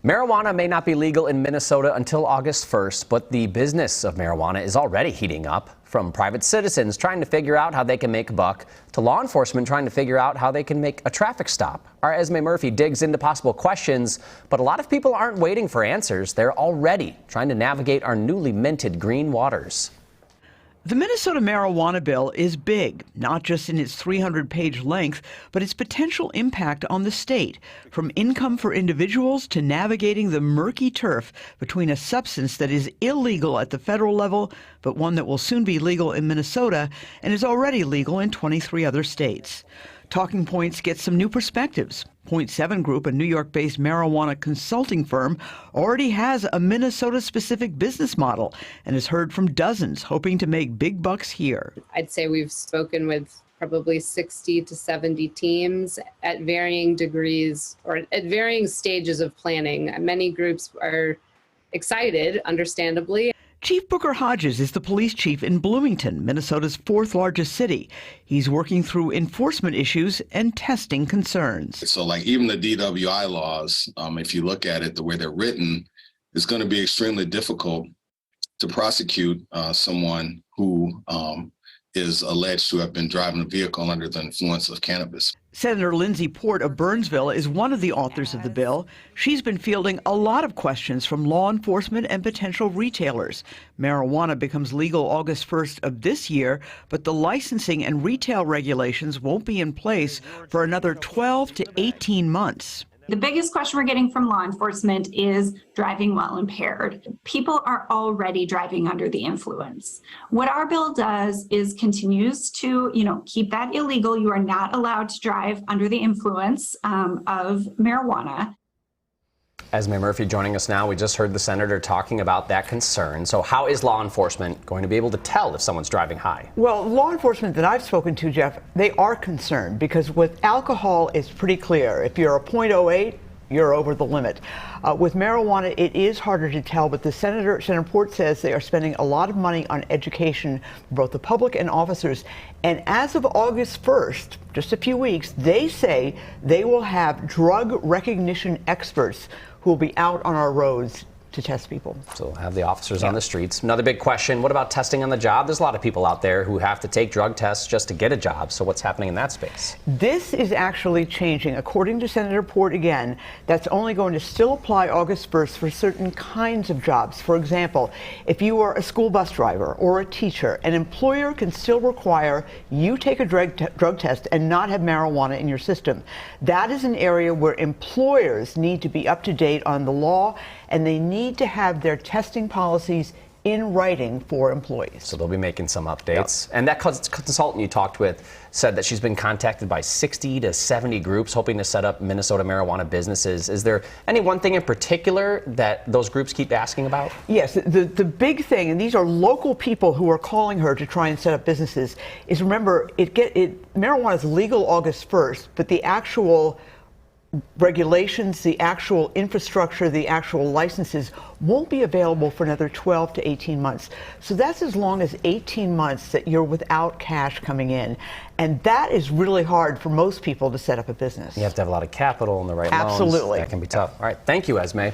Marijuana may not be legal in Minnesota until August 1st, but the business of marijuana is already heating up. From private citizens trying to figure out how they can make a buck to law enforcement trying to figure out how they can make a traffic stop. Our Esme Murphy digs into possible questions, but a lot of people aren't waiting for answers. They're already trying to navigate our newly minted green waters. The Minnesota marijuana bill is big, not just in its 300-page length, but its potential impact on the state, from income for individuals to navigating the murky turf between a substance that is illegal at the federal level, but one that will soon be legal in Minnesota and is already legal in 23 other states. Talking Points gets some new perspectives. Point 7 Group, a New York-based marijuana consulting firm, already has a Minnesota-specific business model and has heard from dozens hoping to make big bucks here. I'd say we've spoken with probably 60 to 70 teams at varying degrees or at varying stages of planning. Many groups are excited, understandably. Chief Booker Hodges is the police chief in Bloomington, Minnesota's fourth largest city. He's working through enforcement issues and testing concerns. So like even the DWI laws, if you look at it, the way they're written, it's going to be extremely difficult to prosecute someone who is alleged to have been driving a vehicle under the influence of cannabis. Senator Lindsay Port of Burnsville is one of the authors of the bill. She's been fielding a lot of questions from law enforcement and potential retailers. Marijuana becomes legal August 1st of this year, but the licensing and retail regulations won't be in place for another 12 to 18 months. The biggest question we're getting from law enforcement is driving while impaired. People are already driving under the influence. What our bill does is continues to, keep that illegal. You are not allowed to drive under the influence of marijuana. Esme Murphy joining us now. We just heard the senator talking about that concern. So how is law enforcement going to be able to tell if someone's driving high? Well, law enforcement that I've spoken to, Jeff, they are concerned because with alcohol, it's pretty clear. If you're a .08, you're over the limit. With marijuana, it is harder to tell, but Senator Port says they are spending a lot of money on education for both the public and officers. And as of August 1st, just a few weeks, they say they will have drug recognition experts who will be out on our roads to test people. So we'll have the officers on the streets. Another big question, what about testing on the job? There's a lot of people out there who have to take drug tests just to get a job. So what's happening in that space? This is actually changing. According to Senator Port again, that's only going to still apply August 1st for certain kinds of jobs. For example, if you are a school bus driver or a teacher, an employer can still require you take a drug test and not have marijuana in your system. That is an area where employers need to be up to date on the law, and they need to have their testing policies in writing for employees. So they'll be making some updates. Yep. And that consultant you talked with said that she's been contacted by 60 to 70 groups hoping to set up Minnesota marijuana businesses. Is there any one thing in particular that those groups keep asking about? Yes, the big thing, and these are local people who are calling her to try and set up businesses, is remember, marijuana is legal August 1st, but the actual regulations, the actual infrastructure, the actual licenses won't be available for another 12 to 18 months. So that's as long as 18 months that you're without cash coming in. And that is really hard for most people to set up a business. You have to have a lot of capital and the right loans. Absolutely. That can be tough. All right. Thank you, Esme.